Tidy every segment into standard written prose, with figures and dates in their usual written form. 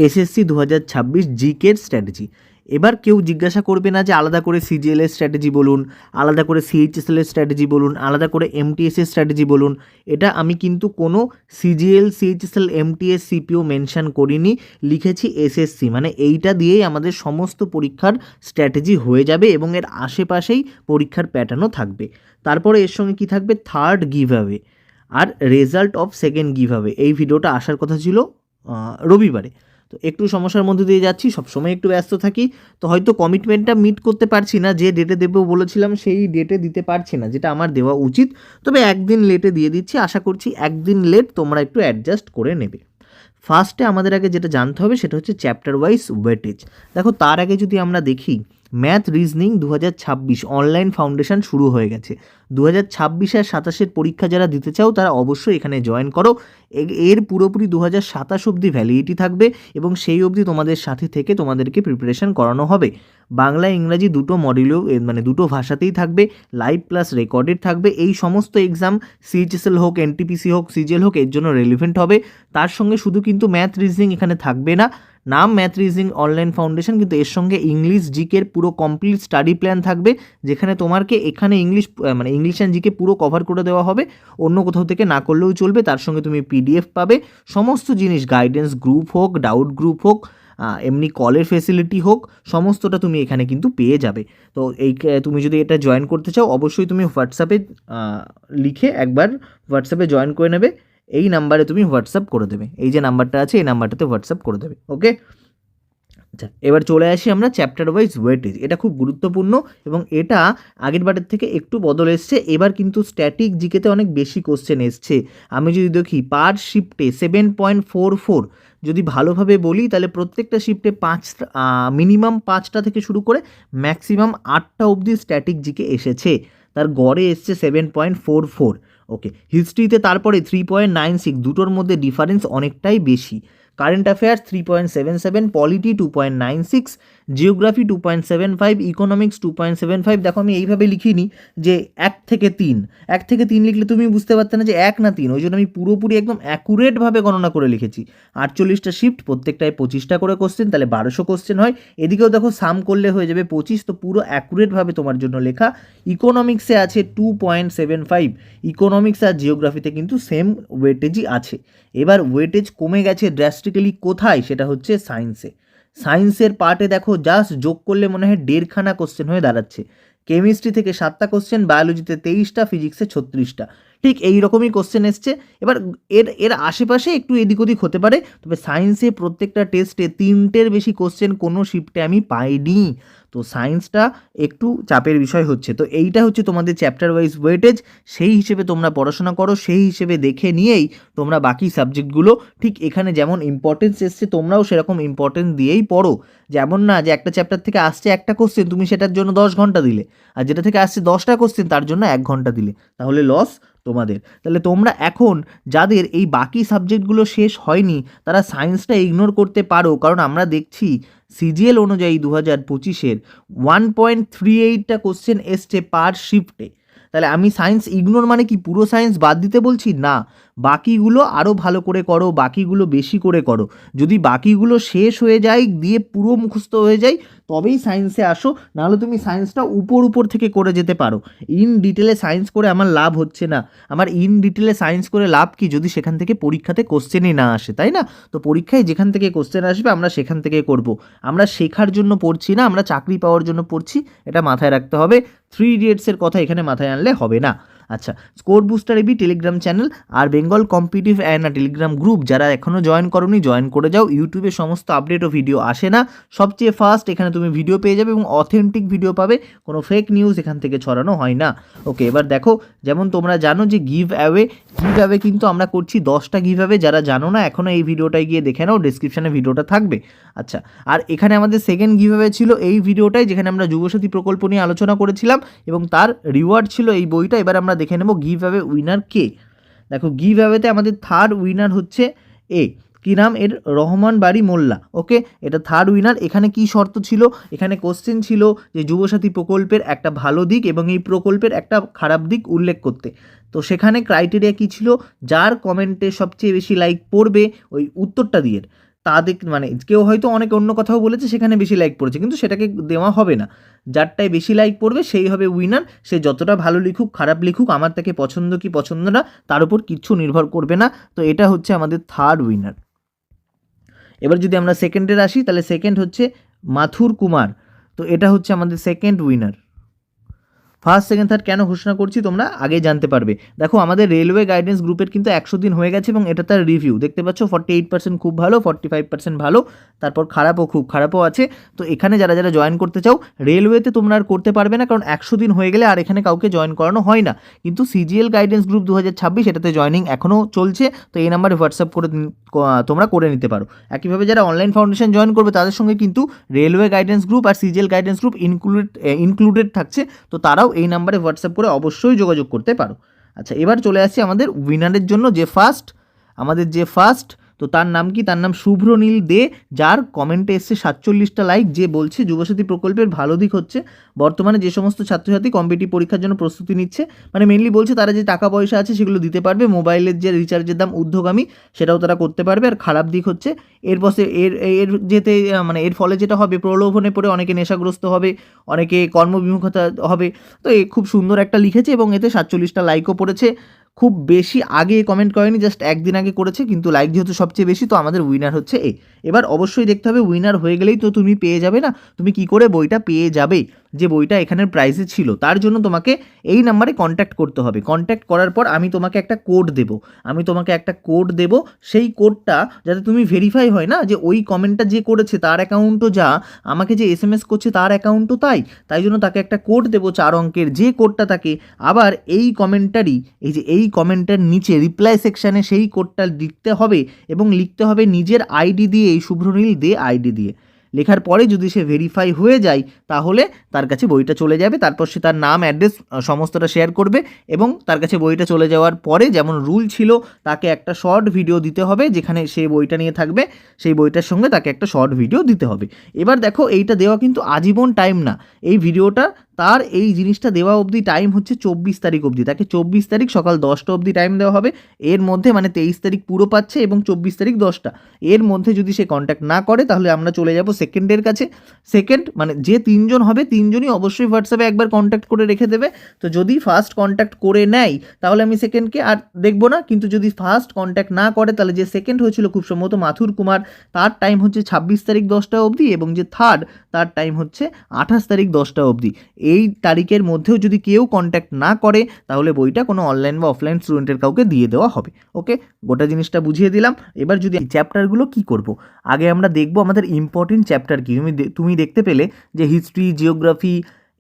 SSC 2026 জিকের strategy. এবার কেউ জিজ্ঞাসা করবে না যে আলাদা করে সিজিএল এর স্ট্র্যাটেজি বলুন, আলাদা করে সিএইচএসএল এর স্ট্র্যাটেজি বলুন, আলাদা করে এমটিএস এর স্ট্র্যাটেজি বলুন। এটা আমি কিন্তু কোনো CGL, CHSL, MTS, CPO mention করিনি, লিখেছি এসএসসি। মানে এইটা দিয়েই আমাদের সমস্ত পরীক্ষার স্ট্র্যাটেজি হয়ে যাবে এবং এর আশেপাশেই পরীক্ষার প্যাটার্নও থাকবে। তারপরে এর সঙ্গে কি থাকবে, থার্ড গিভ অ্যাওয়ে আর result of second give away. এই ভিডিওটা আসার কথা ছিল রবিবারে, তো একটু সমস্যার মধ্যে দিয়ে যাচ্ছি, সবসময় একটু ব্যস্ত থাকি, তো হয়তো কমিটমেন্টটা মিট করতে পারছি না, যে ডেটে দেবো বলেছিলাম সেই ডেটে দিতে পারছি না, যেটা আমার দেওয়া উচিত। তবে একদিন লেটে দিয়ে দিচ্ছি, আশা করছি একদিন লেট তোমরা একটু অ্যাডজাস্ট করে নেবে। ফার্স্টে আমাদের আগে যেটা জানতে হবে সেটা হচ্ছে চ্যাপ্টার ওয়াইজ ওয়েটেজ। দেখো তার আগে যদি আমরা দেখি, ম্যাথ রিজনিং 2026 অনলাইন ফাউন্ডেশন শুরু হয়ে গেছে। 2026 আর 27 পরীক্ষা যারা দিতে চাও তারা অবশ্যই এখানে জয়েন করো। এর পুরোপুরি 2027 অবধি ভ্যালিডিটি থাকবে এবং সেই অবধি তোমাদের সাথে থেকে তোমাদেরকে প্রিপারেশন করানো হবে। বাংলা ইংরাজি দুটো মডিউলেও মানে দুটো ভাষাতেই থাকবে, লাইভ প্লাস রেকর্ডেড থাকবে। এই সমস্ত এক্সাম সিএইচএসএল হোক, এনটিপিসি হোক, সিজিএল হোক, এর জন্য রেলিভেন্ট হবে। তার সঙ্গে শুধু কিন্তু ম্যাথ রিজনিং এখানে থাকবে না, নাম ম্যাথ রিজনিং অনলাইন ফাউন্ডেশন, কিন্তু এর সঙ্গে ইংলিশ জিকের পুরো কমপ্লিট স্টাডি প্ল্যান থাকবে, যেখানে তোমাকে এখানে মানে ইংলিশ অ্যান্ড জিকে পুরো কভার করে দেওয়া হবে, অন্য কোথাও থেকে না করলেও চলবে। তার সঙ্গে তুমি পিডিএফ পাবে, সমস্ত জিনিস, গাইডেন্স গ্রুপ হোক, ডাউট গ্রুপ হোক, এমনি কলের ফেসিলিটি হোক, সমস্তটা তুমি এখানে কিন্তু পেয়ে যাবে। তো তুমি যদি এটা জয়েন করতে চাও অবশ্যই তুমি হোয়াটসঅ্যাপে লিখে একবার হোয়াটসঅ্যাপে জয়েন করে নেবে। এই নাম্বারে তুমি হোয়াটসঅ্যাপ করে দেবে, এই যে নাম্বারটা আছে এই নাম্বারটাতে হোয়াটসঅ্যাপ করে দেবে। ওকে, আচ্ছা এবার চলে আসি আমরা চ্যাপ্টার ওয়াইজ ওয়েটেজ। এটা খুব গুরুত্বপূর্ণ এবং এটা আগের বারের থেকে একটু বদল এসছে। এবার কিন্তু স্ট্যাটিক জিকেতে অনেক বেশি কোশ্চেন এসছে। আমি যদি দেখি পার শিফটে 7.44, যদি ভালোভাবে বলি তাহলে প্রত্যেকটা শিফটে মিনিমাম 5টা থেকে শুরু করে ম্যাক্সিমাম 8টা অবধি স্ট্যাটিক জিকে এসেছে, তার গড়ে এসছে 7.44। ওকে, হিস্ট্রিতে তারপরে 3.96, দুটোর মধ্যে ডিফারেন্স অনেকটাই বেশি। Current affairs 3.77, polity 2.96, geography 2.75, economics 2.75। দেখো আমি এইভাবে লিখিনি যে 1 থেকে 3 লিখলে তুমি বুঝতে পারতে না যে 1 না 3, ওই জন্য আমি পুরোপুরি একদম অ্যাকুরেটভাবে গণনা করে লিখেছি। 48টা শিফট, প্রত্যেকটায় 25টা করে কোশ্চেন, তাহলে 1200 কোশ্চেন হয়। এদিকেও দেখো সাম করলে হয়ে যাবে 25, তো পুরো অ্যাকুরেটভাবে তোমার জন্য লেখা। ইকোনমিক্সে আছে 2.75, ইকোনমিক্স আর জিওগ্রাফিতে কিন্তু সেম ওয়েটেজই আছে। এবার ওয়েটেজ কমে গেছে ড্রাস্টিক্যালি কোথায়, সেটা হচ্ছে সায়েন্সে। সায়েন্সের পার্টে দেখো জাস্ট যোগ করলে মনে হয় 1.5খানা কোশ্চেন হয়ে দাঁড়াচ্ছে। কেমিস্ট্রি থেকে 7টা কোশ্চেন, বায়োলজিতে 23টা, ফিজিক্সে 36টা, ঠিক এই রকমই কোশ্চেন এসছে। এবার এর আশেপাশে একটু এদিক ওদিক হতে পারে, তবে সায়েন্সে প্রত্যেকটা টেস্টে 3টের বেশি কোশ্চেন কোনো শিফটে আমি পাইনি, তো সায়েন্সটা একটু চাপের বিষয় হচ্ছে। তো এইটা হচ্ছে তোমাদের চ্যাপ্টার ওয়াইজ ওয়েটেজ, সেই হিসেবে তোমরা পড়াশোনা করো, সেই হিসেবে দেখে নিয়েই তোমরা বাকি সাবজেক্টগুলো ঠিক এখানে যেমন ইম্পর্টেন্স এসছে তোমরাও সেরকম ইম্পর্টেন্স দিয়েই পড়ো। যেমন না যে একটা চ্যাপ্টার থেকে আসছে একটা কোশ্চেন, তুমি সেটার জন্য 10 ঘন্টা দিলে, আর যেটা থেকে আসছে 10টা কোশ্চেন তার জন্য 1 ঘন্টা দিলে, তাহলে লস তোমাদের। তাহলে তোমরা এখন যাদের এই বাকি সাবজেক্টগুলো শেষ হয়নি তারা সায়েন্সটা ইগনোর করতে পারো, কারণ আমরা দেখছি সিজিএল অনুযায়ী 2025-এর 1.38টা কোশ্চেন এসছে পার শিফটে। তাহলে আমি সায়েন্স ইগনোর মানে কি পুরো সায়েন্স বাদ দিতে বলছি না, বাকিগুলো আরও ভালো করে করো, বাকিগুলো বেশি করে করো। যদি বাকিগুলো শেষ হয়ে যায়, দিয়ে পুরো মুখস্থ হয়ে যায়, তবেই সায়েন্সে আসো, নাহলে তুমি সায়েন্সটা উপর থেকে করে যেতে পারো। ইন ডিটেলে সায়েন্স করে আমার লাভ হচ্ছে না, আমার ইন ডিটেলে সায়েন্স করে লাভ কি যদি সেখান থেকে পরীক্ষাতে কোশ্চেনই না আসে, তাই না? তো পরীক্ষায় যেখান থেকে কোশ্চেন আসবে আমরা সেখান থেকে করব। আমরা শেখার জন্য পড়ছি না, আমরা চাকরি পাওয়ার জন্য পড়ছি, এটা মাথায় রাখতে হবে। 3 ইডিয়টসের কথা এখানে মাথায় আনলে হবে না। আচ্ছা, score booster AB Telegram channel আর Bengal competitive and Telegram group যারা এখনও জয়েন করোনি জয়েন করে যাও। ইউটিউবে সমস্ত আপডেট ও ভিডিও আসে না, সবচেয়ে ফার্স্ট এখানে তুমি ভিডিও পেয়ে যাবে এবং অথেন্টিক ভিডিও পাবে, কোনো ফেক নিউজ এখান থেকে ছড়ানো হয় না। ওকে, এবার দেখো, যেমন তোমরা জানো যে গিভ অ্যাওয়ে কিন্তু আমরা করছি 10টা গিভ অ্যাওয়ে। যারা জানো না এখনও এই ভিডিওটায় গিয়ে দেখে নাও, ডিসক্রিপশানে ভিডিওটা থাকবে। আচ্ছা, আর এখানে আমাদের সেকেন্ড গিভ অ্যাওয়ে ছিল এই ভিডিওটাই, যেখানে আমরা যুবসাথী প্রকল্প নিয়ে আলোচনা করেছিলাম এবং তার রিওয়ার্ড ছিল এই বইটা। এবার আমরা দেখে নেব গিভ অ্যাওয়ে উইনার কে। দেখো গিভ অ্যাওয়েতে আমাদের থার্ড উইনার হচ্ছে কি নাম এর, রহমান বাড়ি মোল্লা। ওকে, এটা থার্ড উইনার। এখানে কি শর্ত ছিল, এখানে কোশ্চেন ছিল যে যুবসাথী প্রকল্পের একটা ভালো দিক এবং এই প্রকল্পের একটা খারাপ দিক উল্লেখ করতে। তো সেখানে ক্রাইটেরিয়া কি ছিল, যার কমেন্টে সবচেয়ে বেশি লাইক পড়বে ওই উত্তরটা দিয়ে তাদের মানে কেউ হয়তো অনেক অন্য কথাও বলেছে, সেখানে বেশি লাইক পড়েছে, কিন্তু সেটাকে দেওয়া হবে না। যারটায় বেশি লাইক পড়বে সেই হবে উইনার। সে যতটা ভালো লিখুক খারাপ লিখুক, আমার তাকে পছন্দ কি পছন্দ না তার উপর কিচ্ছু নির্ভর করবে না। তো এটা হচ্ছে আমাদের থার্ড উইনার। এবার যদি আমরা সেকেন্ডের আসি, তাহলে সেকেন্ড হচ্ছে মাথুর কুমার। তো এটা হচ্ছে আমাদের second winner. First second third কেন ঘোষণা করছি তোমরা আগে জানতে পারবে। দেখো আমাদের রেলওয়ে গাইডেন্স গ্রুপের কিন্তু 100 দিন হয়ে গেছে এবং এটা তার রিভিউ দেখতে পাচ্ছ। 48% খুব ভালো, 45% ভালো, তারপর খারাপও, খুব খারাপও আছে। তো এখানে যারা যারা জয়েন করতে চাও, রেলওয়েতে তোমরা আর করতে পারবে না, কারণ 100 দিন হয়ে গেলে আর এখানে কাউকে জয়েন করানো হয় না। কিন্তু সিজিএল গাইডেন্স গ্রুপ 2026 এটাতে জয়েনিং এখনও চলছে। তো এই নাম্বারে হোয়াটসঅ্যাপ করে তোমরা করে নিতে পারো। একইভাবে যারা অনলাইন ফাউন্ডেশন জয়েন করবে তাদের সঙ্গে কিন্তু রেলওয়ে গাইডেন্স গ্রুপ আর সিজিএল গাইডেন্স গ্রুপ ইনক্লুডেড থাকছে। তো তারাও এই নাম্বারে হোয়াটসঅ্যাপ করে অবশ্যই যোগাযোগ করতে পারো। আচ্ছা, এবার চলে আসছি আমাদের উইনারের জন্য। আমাদের যে ফার্স্ট, তো তার নাম কি? তার নাম শুভ্রনীল দে, যার কমেন্টে এসছে 47টা লাইক। যে বলছে যুবসাথী প্রকল্পের ভালো দিক হচ্ছে বর্তমানে যে সমস্ত ছাত্রছাত্রী কম্পিটিটিভ পরীক্ষার জন্য প্রস্তুতি নিচ্ছে, মানে মেনলি বলছে তারা যে টাকা পয়সা আছে সেগুলো দিতে পারবে, মোবাইলের যে রিচার্জের দাম ঊর্ধ্বগামী সেটাও তারা করতে পারবে। আর খারাপ দিক হচ্ছে এর ফলে যেটা হবে, প্রলোভনে পড়ে অনেকে নেশাগ্রস্ত হবে, অনেকে কর্মবিমুখতা হবে। তো এ খুব সুন্দর একটা লিখেছে এবং এতে 47টা লাইকও পড়েছে। খুব বেশি আগে কমেন্ট করেনি, জাস্ট একদিন আগে করেছে, কিন্তু লাইক যেহেতু সবচেয়ে বেশি, তো আমাদের উইনার হচ্ছে এ। এবার অবশ্যই দেখতে হবে উইনার হয়ে গেলেই তো তুমি পেয়ে যাবে না। তুমি কি করে বইটা পেয়ে যাবে? যে বইটা এখানের প্রাইসে ছিল, তার জন্য তোমাকে এই নাম্বারে কন্ট্যাক্ট করতে হবে। কন্ট্যাক্ট করার পর আমি তোমাকে একটা কোড দেব। সেই কোডটা যাতে তুমি ভেরিফাই হয় না যে ওই কমেন্টটা যে করেছে তার অ্যাকাউন্টও যা, আমাকে যে SMS করছে তার অ্যাকাউন্টও তাই জন্য তাকে একটা কোড দেবো 4 অঙ্কের, যে কোডটা তাকে আবার এই কমেন্টের নিচে রিপ্লাই সেকশানে সেই কোডটা লিখতে হবে এবং লিখতে হবে নিজের আইডি দিয়ে, এই শুভ্রনীল দে আইডি দিয়ে। লেখার পরে যদি সে ভেরিফাই হয়ে যায় তাহলে তার কাছে বইটা চলে যাবে। তারপর সে তার নাম, অ্যাড্রেস সমস্তটা শেয়ার করবে এবং তার কাছে বইটা চলে যাওয়ার পরে যেমন রুল ছিল, তাকে একটা শর্ট ভিডিও দিতে হবে যেখানে সে বইটা নিয়ে থাকবে, সেই বইটার সঙ্গে তাকে একটা শর্ট ভিডিও দিতে হবে। এবার দেখো এইটা দেওয়া কিন্তু আজীবন টাইম না, এই ভিডিওটা তার এই জিনিসটা দেওয়া অবধি টাইম হচ্ছে 24 তারিখ অবধি। তাকে 24 তারিখ সকাল 10টা অবধি টাইম দেওয়া হবে। এর মধ্যে মানে 23 তারিখ পুরো পাচ্ছে এবং 24 তারিখ 10টা, এর মধ্যে যদি সে কন্ট্যাক্ট না করে তাহলে আমরা চলে যাব সেকেন্ডের কাছে। সেকেন্ড মানে যে 3জন হবে 3জনই অবশ্যই হোয়াটসঅ্যাপে একবার কন্ট্যাক্ট করে রেখে দেবে। তো যদি ফার্স্ট কন্ট্যাক্ট করে নেয় তাহলে আমি সেকেন্ডকে আর দেখবো না, কিন্তু যদি ফার্স্ট কন্ট্যাক্ট না করে তাহলে যে সেকেন্ড হয়েছিল খুব সম্ভবত মাথুর কুমার, তার টাইম হচ্ছে 26 তারিখ 10টা অবধি এবং যে থার্ড তার টাইম হচ্ছে 28 তারিখ 10টা অবধি। এই তারিখের মধ্যেও যদি কেউ কন্ট্যাক্ট না করে তাহলে বইটা কোনো অনলাইন বা অফলাইন স্টুডেন্টের কাউকে দিয়ে দেওয়া হবে। ওকে, গোটা জিনিসটা বুঝিয়ে দিলাম। এবার যদি চ্যাপ্টারগুলো কি করব, আগে আমরা দেখব আমাদের ইম্পর্টেন্ট চ্যাপ্টার কি। তুমি দেখতে পেলে যে হিস্ট্রি, জিওগ্রাফি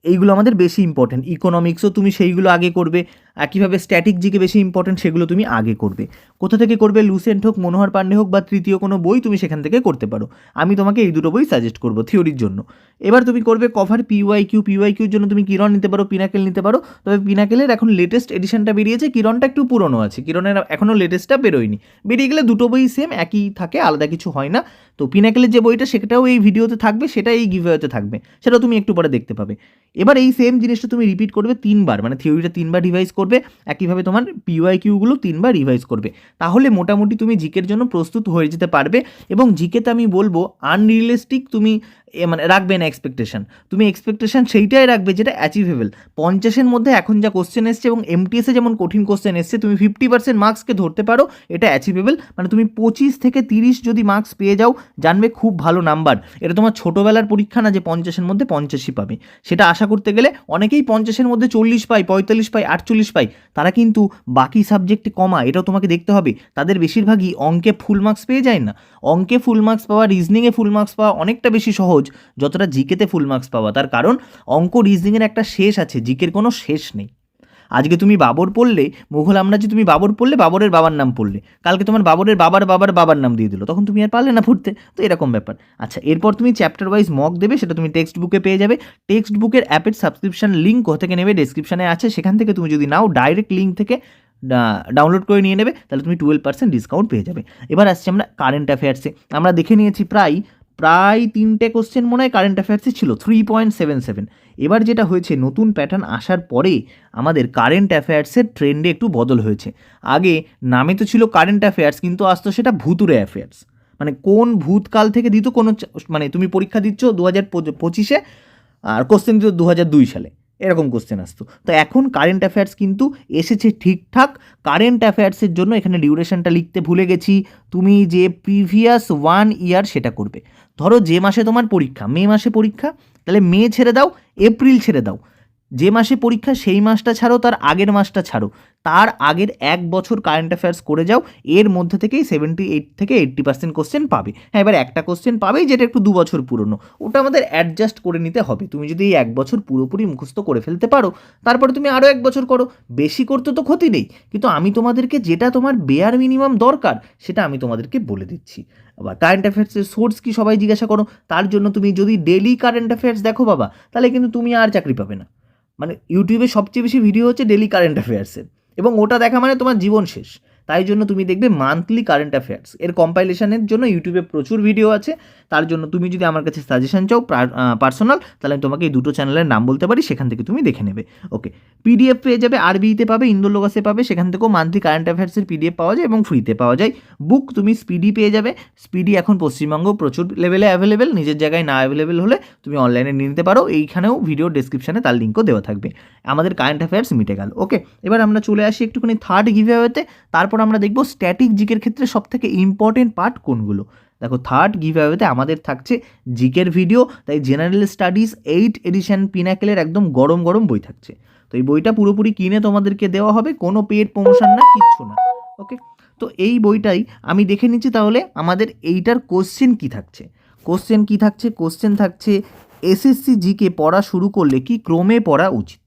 এইগুলো আমাদের বেশি ইম্পর্টেন্ট, ইকোনমিক্সও তুমি সেইগুলো আগে করবে। একইভাবে স্ট্যাটিক জিকে বেশি ইম্পর্টেন্ট, সেগুলো তুমি আগে করবে। কোথা থেকে করবে? লুসেন্ট হোক, মনোহর পান্ডে হোক বা তৃতীয় কোনো বই তুমি সেখান থেকে করতে পারো। আমি তোমাকে এই দুটো বই সাজেস্ট করবো থিওরির জন্য। এবার তুমি করবে কভার পিওয়াইকিউর জন্য তুমি কিরণ নিতে পারো, পিনাকেল নিতে পারো। তবে পিনাকেলের এখন লেটেস্ট এডিশনটা বেরিয়েছে, কিরণটা একটু পুরনো আছে, কিরণের এখনও লেটেস্টটা বেরোয়নি। বেরিয়ে গেলে দুটো বই সেম একই থাকে, আলাদা কিছু হয় না। তো পিনাকেলের যে বইটা সেটাও এই ভিডিওতে থাকবে, সেটা এই গিভওয়েতে থাকবে, সেটাও তুমি একটু পরে দেখতে পাবে। এবার এই সেম জিনিসটা তুমি রিপিট করবে 3বার, মানে থিওরিটা 3বার রিভাইজ করবে, একইভাবে তোমার পিওয়াইকিউগুলো 3বার রিভাইজ করবে। তাহলে মোটামুটি তুমি জিকের জন্য প্রস্তুত হয়ে যেতে পারবে। এবং জিকেতে আমি বলবো আনরিয়েলিস্টিক তুমি মানে রাখবে না এক্সপেকটেশন। তুমি এক্সপেকটেশন সেইটাই রাখবে যেটা অ্যাচিভেবল। 50-এর মধ্যে এখন যা কোশ্চেন এসছে এবং MTSে যেমন কঠিন কোশ্চেন এসছে, তুমি 50% মার্কসকে ধরতে পারো, এটা অ্যাচিভেবল। মানে তুমি 25 থেকে 30 যদি মার্কস পেয়ে যাও, জানবে খুব ভালো নাম্বার। এটা তোমার ছোটোবেলার পরীক্ষা না যে 50-এর মধ্যে 50ই পাবে। সেটা আশা করতে গেলে অনেকেই 50-এর মধ্যে 40 পায়, 45 পায়, 48 পায়, তারা কিন্তু বাকি সাবজেক্টে কমা, এটাও তোমাকে দেখতে হবে। তাদের বেশিরভাগই অঙ্কে ফুল মার্কস পেয়ে যায় না। অঙ্কে ফুল মার্কস পাওয়া, রিজনিংয়ে ফুল মার্কস পাওয়া অনেকটা বেশি সহজ যতটা জিকেতে ফুল মার্কস পাওয়া। তার কারণ অঙ্ক রিজনিংয়ের একটা শেষ আছে, জিকের কোনো শেষ নেই। আজকে তুমি বাবর পড়লে, মুঘল আমরাজি তুমি বাবর পড়লে, বাবরের বাবার নাম পড়লে, কালকে তোমার বাবরের বাবার বাবার বাবার নাম দিয়ে দিল, তখন তুমি আর পারলে না পড়তে। তো এরকম ব্যাপার। আচ্ছা, এরপর তুমি চ্যাপ্টার ওয়াইজ মক দেবে, সেটা তুমি টেক্সট বুকে পেয়ে যাবে। টেক্সট বুকের অ্যাপের সাবস্ক্রিপশন লিঙ্ক কোথা থেকে নেবে, ডেসক্রিপশানে আছে, সেখান থেকে তুমি যদি নাও ডাইরেক্ট লিঙ্ক থেকে ডাউনলোড করে নিয়ে নেবে, তাহলে তুমি 12% ডিসকাউন্ট পেয়ে যাবে। এবার আসছি আমরা কারেন্ট অ্যাফেয়ার্সে। আমরা দেখে নিয়েছি প্রায় 3টে কোশ্চেন মনে হয় কারেন্ট অ্যাফেয়ার্সে ছিল, 3.77। এবার যেটা হয়েছে, নতুন প্যাটার্ন আসার পরে আমাদের কারেন্ট অ্যাফেয়ার্সের ট্রেন্ডে একটু বদল হয়েছে। আগে নামে তো ছিল কারেন্ট অ্যাফেয়ার্স, কিন্তু আসতো সেটা ভুতুরে অ্যাফেয়ার্স। মানে কোন ভূতকাল থেকে দিত কোনো মানে তুমি পরীক্ষা দিচ্ছ 2025-এ আর কোশ্চেন দিত 2002 সালে, এরকম কোশ্চেন আসতো। তো এখন কারেন্ট অ্যাফেয়ার্স কিন্তু এসেছে ঠিকঠাক। কারেন্ট অ্যাফেয়ার্সের জন্য এখানে ডিউরেশনটা লিখতে ভুলে গেছি, তুমি যে প্রিভিয়াস 1 ইয়ার সেটা করবে। ধরো যে মাসে তোমার পরীক্ষা, মে মাসে পরীক্ষা, তাহলে মে ছেড়ে দাও, এপ্রিল ছেড়ে দাও, যে মাসে পরীক্ষা সেই মাসটা ছাড়ো, তার আগের মাসটা ছাড়ো, তার আগের 1 বছর কারেন্ট অ্যাফেয়ার্স করে যাও, এর মধ্যে থেকেই 78 থেকে 80% কোশ্চেন পাবে। হ্যাঁ, এবার একটা কোশ্চেন পাবেই যেটা একটু 2 বছর পুরনো, ওটা আমাদের অ্যাডজাস্ট করে নিতে হবে। তুমি যদি এই 1 বছর পুরোপুরি মুখস্থ করে ফেলতে পারো, তারপরে তুমি আরও 1 বছর করো, বেশি করতে তো ক্ষতি নেই, কিন্তু আমি তোমাদেরকে যেটা তোমার বেয়ার মিনিমাম দরকার সেটা আমি তোমাদেরকে বলে দিচ্ছি। আবার কারেন্ট অ্যাফেয়ার্সের সোর্স কি সবাই জিজ্ঞাসা করো, তার জন্য তুমি যদি ডেলি কারেন্ট অ্যাফেয়ার্স দেখো বাবা, তাহলে কিন্তু তুমি আর চাকরি পাবে না। মানে ইউটিউবে সবচেয়ে বেশি ভিডিও হচ্ছে ডেলি কারেন্ট অ্যাফেয়ার্সের, এবং ওটা দেখা মানে তোমার জীবন শেষ। তাই জন্য তুমি দেখবে মান্থলি কারেন্ট অ্যাফেয়ার্স এর কম্পাইলেশনের জন্য ইউটিউবে প্রচুর ভিডিও আছে। তার জন্য তুমি যদি আমার কাছে সাজেশন চাও পার্সোনাল, তাহলে আমি তোমাকে এই দুটো চ্যানেলের নাম বলতে পারি, সেখান থেকে তুমি দেখে নেবে। ওকে, পিডিএফ পেয়ে যাবে, আরবিতে পাবে, ইন্দোলোগাসে পাবে, সেখান থেকেও মান্থলি কারেন্ট অ্যাফেয়ার্সের পিডিএফ পাওয়া যায় এবং ফ্রিতে পাওয়া যায়। বুক তুমি স্পিডি পেয়ে যাবে, স্পিডি এখন পশ্চিমবঙ্গ প্রচুর লেভেলে অ্যাভেলেবেল, নিজের জায়গায় না অ্যাভেলেবেল হলে তুমি অনলাইনে নিয়ে নিতে পারো, এইখানেও ভিডিও ডেসক্রিপশানে তার লিঙ্কও দেওয়া থাকবে। আমাদের কারেন্ট অ্যাফেয়ার্স মিটে গেল। ওকে, এবার আমরা চলে আসি একটুখানি থার্ড গিভঅ্যাওয়েতে, তারপর আমরা দেখব স্ট্যাটিক জিকের ক্ষেত্রে সবথেকে ইম্পর্টেন্ট পার্ট কোনগুলো। দেখো, থার্ড গিভঅ্যাওয়েতে আমাদের থাকছে জিকের ভিডিও, তাই জেনারেল স্টাডিজ 8 এডিশন পিনাকেলের একদম গরম গরম বই থাকছে। তো এই বইটা পুরোপুরি কিনে তোমাদেরকে দেওয়া হবে, কোনো পেড প্রমোশন না, কিচ্ছু না। ওকে, তো এই বইটাই আমি দেখে নিচ্ছি তাহলে আমাদের এইটার কোশ্চেন কি থাকছে। কোশ্চেন থাকছে এসএসসি জিকে পড়া শুরু করলে কি ক্রমে পড়া উচিত।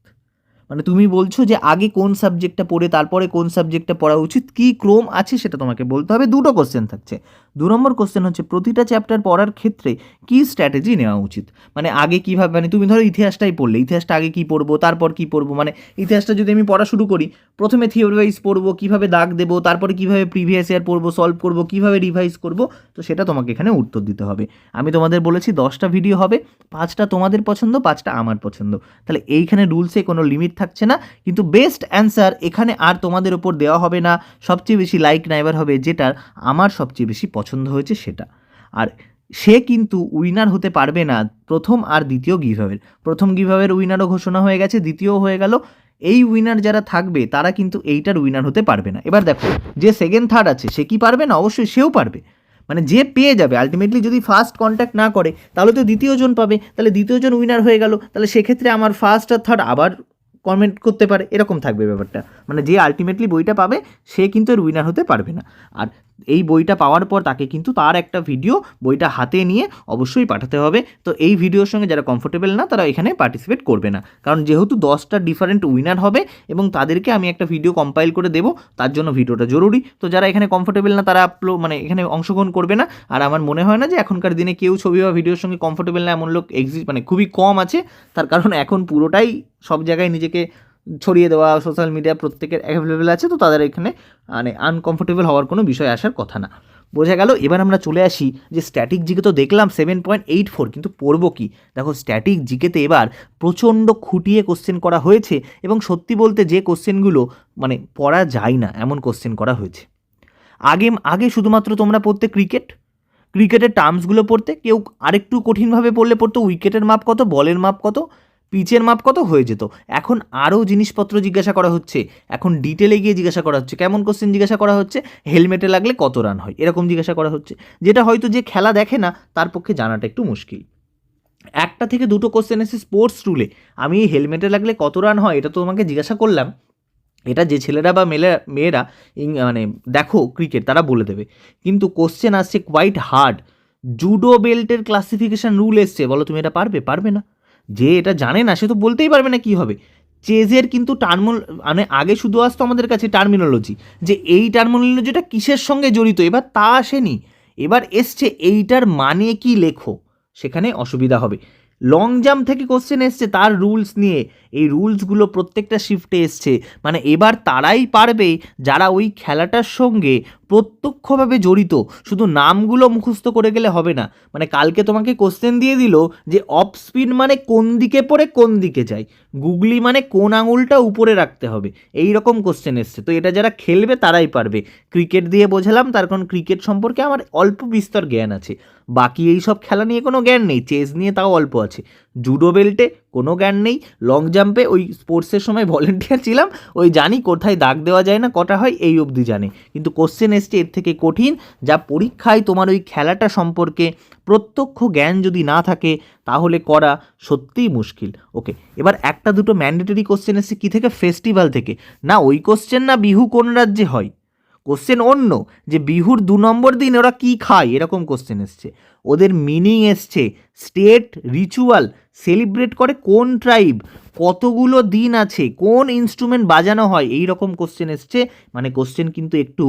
মানে তুমি বলছো যে আগে কোন সাবজেক্টটা পড়ে তারপরে কোন সাবজেক্টটা পড়া উচিত, কি ক্রম আছে সেটা তোমাকে বলতে হবে। দুটো কোশ্চেন থাকছে। 2 নম্বর কোশ্চেন হচ্ছে প্রতিটা চ্যাপ্টার পড়ার ক্ষেত্রে কি স্ট্র্যাটেজি নেওয়া উচিত। মানে আগে কীভাবে, মানে তুমি ধরো ইতিহাসটাই পড়লে, ইতিহাসটা আগে কী পড়বো তারপর কী পড়বো, মানে ইতিহাসটা যদি আমি পড়া শুরু করি, প্রথমে থিওরি ওয়াইজ পড়বো, কীভাবে দাগ দেবো, তারপরে কীভাবে প্রিভিয়াস ইয়ার পড়বো, সলভ করবো, কীভাবে রিভাইজ করবো, তো সেটা তোমাকে এখানে উত্তর দিতে হবে। আমি তোমাদের বলেছি 10টা ভিডিও হবে, 5টা তোমাদের পছন্দ, 5টা আমার পছন্দ, তাহলে এইখানে রুলসে কোনো লিমিট থাকছে না। কিন্তু বেস্ট অ্যান্সার এখানে আর তোমাদের ওপর দেওয়া হবে না, সবচেয়ে বেশি লাইক নাইবার হবে যেটার আমার সবচেয়ে বেশি পছন্দ হয়েছে সেটা। আর সে কিন্তু উইনার হতে পারবে না প্রথম আর দ্বিতীয় গিভঅ্যাওয়ের। প্রথম গিভঅ্যাওয়ের উইনারও ঘোষণা হয়ে গেছে, দ্বিতীয় হয়ে গেল। এই উইনার যারা থাকবে তারা কিন্তু এইটার উইনার হতে পারবে না। এবার দেখো, যে সেকেন্ড থার্ড আছে সে কি পারবে না? অবশ্যই সেও পারবে। মানে যে পেয়ে যাবে আলটিমেটলি, যদি ফার্স্ট কন্ট্যাক্ট না করে তাহলে তো দ্বিতীয়জন পাবে, তাহলে দ্বিতীয়জন উইনার হয়ে গেল, তাহলে সেক্ষেত্রে আমার ফার্স্ট আর থার্ড আবার কমেন্ট করতে পারে, এরকম থাকবে ব্যাপারটা। মানে যে আলটিমেটলি বইটা পাবে সে কিন্তু এর উইনার হতে পারবে না। আর এই বইটা পাওয়ার পর তাকে কিন্তু তার একটা ভিডিও বইটা হাতে নিয়ে অবশ্যই পাঠাতে হবে। তো এই ভিডিওর সঙ্গে যারা কমফোর্টেবল না তারা এখানে পার্টিসিপেট করবে না, কারণ যেহেতু 10টা ডিফারেন্ট উইনার হবে এবং তাদেরকে আমি একটা ভিডিও কম্পাইল করে দেবো, তার জন্য ভিডিওটা জরুরি। তো যারা এখানে কমফোর্টেবল না তারা মানে এখানে অংশগ্রহণ করবে না। আর আমার মনে হয় না যে এখনকার দিনে কেউ ছবি বা ভিডিওর সঙ্গে কমফোর্টেবল না এমন লোক মানে খুবই কম আছে। তার কারণ এখন পুরোটাই সব জায়গায় নিজেকে ছড়িয়ে দেওয়া, সোশ্যাল মিডিয়া প্রত্যেকের অ্যাভেলেবেল আছে, তো তাদের এখানে মানে আনকমফোর্টেবল হওয়ার কোনো বিষয় আসার কথা না। বোঝা গেল? এবার আমরা চলে আসি যে স্ট্যাটিক জিকে তো দেখলাম 7.84, কিন্তু পড়বো কি? দেখো, স্ট্যাটিক জিকেতে এবার প্রচণ্ড খুঁটিয়ে কোশ্চেন করা হয়েছে, এবং সত্যি বলতে যে কোশ্চেনগুলো মানে পড়া যায় না এমন কোশ্চেন করা হয়েছে। আগে শুধুমাত্র তোমরা পড়তে ক্রিকেটের টার্মসগুলো পড়তে, কেউ আরেকটু কঠিনভাবে পড়লে পড়তো উইকেটের মাপ কত, বলের মাপ কত, পিচের মাপ কত, হয়ে যেত। এখন আরও জিনিসপত্র জিজ্ঞাসা করা হচ্ছে, এখন ডিটেলে গিয়ে জিজ্ঞাসা করা হচ্ছে। কেমন কোশ্চেন জিজ্ঞাসা করা হচ্ছে? হেলমেটে লাগলে কত রান হয়, এরকম জিজ্ঞাসা করা হচ্ছে, যেটা হয়তো যে খেলা দেখে না তার পক্ষে জানাটা একটু মুশকিল। 1টা থেকে 2টো কোশ্চেন এসে স্পোর্টস রুলে, আমি হেলমেটে লাগলে কত রান হয় এটা তো তোমাকে জিজ্ঞাসা করলাম, এটা যে ছেলেরা বা মেয়েরা মানে দেখো ক্রিকেট তারা বলে দেবে, কিন্তু কোশ্চেন আসছে কোয়াইট হার্ড, জুডো বেল্টের ক্লাসিফিকেশান রুল এসছে, বলো তুমি এটা পারবে না। যে এটা জানে না সে তো বলতেই পারবে না কী হবে। চেজের কিন্তু মানে আগে শুধু আসতো আমাদের কাছে টার্মিনোলজি, যে এই টার্মিনোলজিটা কিসের সঙ্গে জড়িত, এবার তা আসেনি, এবার এসছে এইটার মানে কি লেখো, সেখানে অসুবিধা হবে। লং জাম্প থেকে কোশ্চেন এসছে তার রুলস নিয়ে, এই রুলসগুলো প্রত্যেকটা শিফটে এসছে, মানে এবার তারাই পারবে যারা ওই খেলাটার সঙ্গে প্রত্যক্ষভাবে জড়িত। শুধু নামগুলো মুখস্থ করে গেলে হবে না। মানে কালকে তোমাকে কোশ্চেন দিয়ে দিল যে অফ স্পিন মানে কোন দিকে পড়ে কোন দিকে যায়, গুগলি মানে কোন আঙুলটা উপরে রাখতে হবে, এই রকম কোশ্চেন এসছে। তো এটা যারা খেলবে তারাই পারবে। ক্রিকেট দিয়ে বোঝালাম, তার কারণ ক্রিকেট সম্পর্কে আমার অল্প বিস্তর জ্ঞান আছে, বাকি এই সব খেলা নিয়ে কোনো জ্ঞান নেই। চেস নিয়ে তাও অল্প আছে। জুডো বেল্টে কোনো জ্ঞান নেই। লং জাম্পে ওই স্পোর্টসের সময় ভলেন্টিয়ার ছিলাম, ওই জানি কোথায় দাগ দেওয়া যায় না, কটা হয় এই অবধি জানে। কিন্তু কোশ্চেন এসছে এর থেকে কঠিন, যা পরীক্ষায় তোমার ওই খেলাটা সম্পর্কে প্রত্যক্ষ জ্ঞান যদি না থাকে তাহলে করা সত্যিই মুশকিল। ওকে, এবার একটা দুটো ম্যান্ডেটরি কোশ্চেন এসছে কী থেকে? ফেস্টিভ্যাল থেকে। না ওই কোশ্চেন না বিহু কোন রাজ্যে হয়, কোশ্চেন অন্য, যে বিহুর 2 নম্বর দিন ওরা কি খায়, এরকম কোশ্চেন এসছে। ওদের মিনিং এসছে স্টেট, রিচুয়াল, সেলিব্রেট করে কোন ট্রাইব, কতগুলো দিন আছে, কোন ইনস্ট্রুমেন্ট বাজানো হয়, এই রকম কোশ্চেন এসছে। মানে কোশ্চেন কিন্তু একটু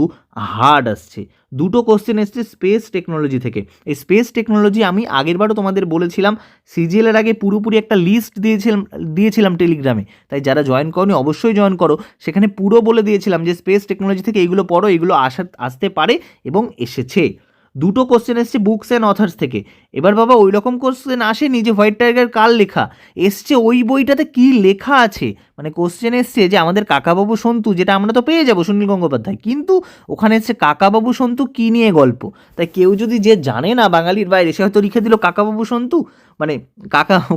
হার্ড আসছে। দুটো কোশ্চেন এসছে স্পেস টেকনোলজি থেকে। এই স্পেস টেকনোলজি আমি আগেরবারও তোমাদের বলেছিলাম, সিজিএলের আগে পুরোপুরি একটা লিস্ট দিয়েছিলাম টেলিগ্রামে, তাই যারা জয়েন করনি অবশ্যই জয়েন করো। সেখানে পুরো বলে দিয়েছিলাম যে স্পেস টেকনোলজি থেকে এইগুলো পড়ো, এগুলো আসতে পারে এবং এসেছে। দুটো কোশ্চেন এসছে বুকস অ্যান্ড অথার্স থেকে। এবার বাবা ওই রকম কোশ্চেন আসেনি যে হোয়াইট টাইগার কার লেখা, এসছে ওই বইটাতে কি লেখা আছে। মানে কোশ্চেন এসছে যে আমাদের কাকাবাবু সন্তু, যেটা আমরা তো পেয়ে যাবো সুনীল গঙ্গোপাধ্যায়, কিন্তু ওখানে এসছে কাকাবাবু সন্তু কী নিয়ে গল্প। তাই কেউ যদি যে জানে না বাঙালির বাইরে, সে হয়তো লিখে দিল কাকাবাবু সন্তু, মানে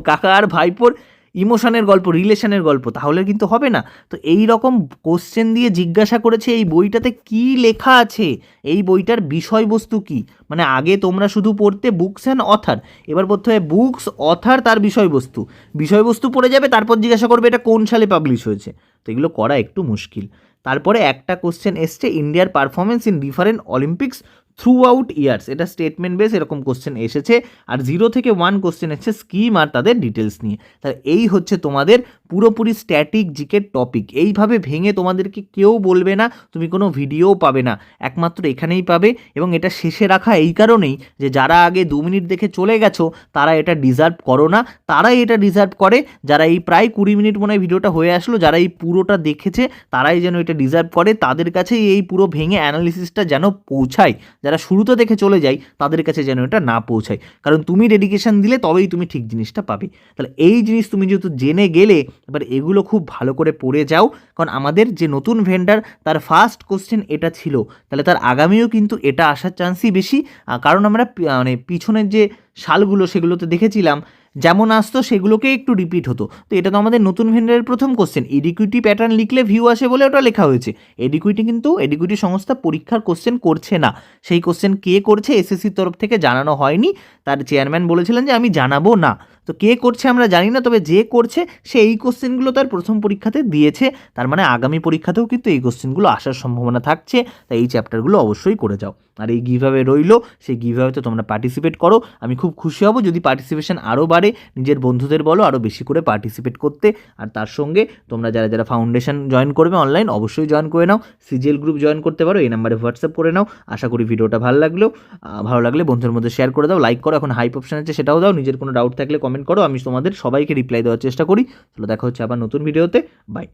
কাকা আর ভাইপোর ইমোশনের গল্প, রিলেশনের গল্প, তাহলে কিন্তু হবে না। তো এই রকম কোশ্চেন দিয়ে জিজ্ঞাসা করেছে এই বইটাতে কি লেখা আছে, এই বইটার বিষয়বস্তু কি। মানে আগে তোমরা শুধু পড়তে বুকস অ্যান্ড অথার, এবার পড়তে হয় বুকস, অথার, তার বিষয়বস্তু। বিষয়বস্তু পড়ে যাবে, তারপর জিজ্ঞাসা করবে এটা কোন সালে পাবলিশ হয়েছে। তো এগুলো করা একটু মুশকিল। তারপরে একটা কোশ্চেন এসছে ইন্ডিয়ার performance in different Olympics through out years, এটা স্টেটমেন্ট বেস, এরকম কোশ্চেন এসেছে। আর 0 থেকে 1 কোশ্চেন এসছে স্কিম আর তাদের ডিটেলস নিয়ে। তাহলে এই হচ্ছে তোমাদের পুরোপুরি স্ট্যাটিক জিকের টপিক। এইভাবে ভেঙে তোমাদেরকে কেউ বলবে না, তুমি কোনো ভিডিও পাবে না, একমাত্র এখানেই পাবে। এবং এটা শেষে রাখা এই কারণেই যে যারা আগে 2 মিনিট দেখে চলে গেছো তারা এটা ডিজার্ভ করো না, তারাই এটা ডিজার্ভ করে। যারা এই প্রায় 20 মিনিট মনে হয় ভিডিওটা হয়ে আসলো, যারা এই পুরোটা দেখেছে তারাই যেন এটা ডিজার্ভ করে, তাদের কাছেই এই পুরো ভেঙে অ্যানালিসিসটা যেন পৌঁছায়। যারা শুরুতে দেখে চলে যায় তাদের কাছে যেন এটা না পৌঁছায়, কারণ তুমি ডেডিকেশন দিলে তবেই তুমি ঠিক জিনিসটা পাবে। তাহলে এই জিনিস তুমি যেহেতু জেনে গেলে, এবার এগুলো খুব ভালো করে পড়ে যাও, কারণ আমাদের যে নতুন ভেন্ডার তার ফার্স্ট কোশ্চেন এটা ছিল, তাহলে তার আগামীও কিন্তু এটা আসার চান্সই বেশি। কারণ আমরা মানে পিছনের যে সালগুলো সেগুলোতে দেখেছিলাম যেমন আসতো সেগুলোকে একটু রিপিট হতো। তো এটা তো আমাদের নতুন ভেন্ডারের প্রথম কোশ্চেন। এডিকুইটি প্যাটার্ন লিখলে ভিউ আসে বলে ওটা লেখা হয়েছে। এডিকুইটি সংস্থা পরীক্ষার কোশ্চেন করছে না, সেই কোশ্চেন কে করছে এসএসসির তরফ থেকে জানানো হয়নি। তার চেয়ারম্যান বলেছিলেন যে আমি জানাবো না। তো কে করছে আমরা জানি না, তবে যে করছে সে এই কোশ্চেনগুলো তার প্রথম পরীক্ষাতে দিয়েছে, তার মানে আগামী পরীক্ষাতেও কিন্তু এই কোশ্চেনগুলো আসার সম্ভাবনা থাকছে। তাই এই চ্যাপ্টারগুলো অবশ্যই করে যাও। আর এই গিভঅ্যাওয়ে রইলো, সেই গিভঅ্যাওয়েতে তোমরা পার্টিসিপেট করো। আমি খুব খুশি হব যদি পার্টিসিপেশন আরও বাড়ে। নিজের বন্ধুদের বলো আরও বেশি করে পার্টিসিপেট করতে। আর তার সঙ্গে তোমরা যারা যারা ফাউন্ডেশন জয়েন করবে অনলাইন, অবশ্যই জয়েন করে নাও। সিজিএল গ্রুপ জয়েন করতে পারো, এই নাম্বারে হোয়াটসঅ্যাপ করে নাও। আশা করি ভিডিওটা ভালো লাগলে বন্ধুদের মধ্যে শেয়ার করে দাও, লাইক করো। এখন হাইপ অপশন আছে সেটাও দাও। নিজের কোনো ডাউট থাকলে কমেন্ট করো, আমি তোমাদের সবাইকে রিপ্লাই দেওয়ার চেষ্টা করি। চলো দেখা হচ্ছে আবার নতুন ভিডিওতে। বাই।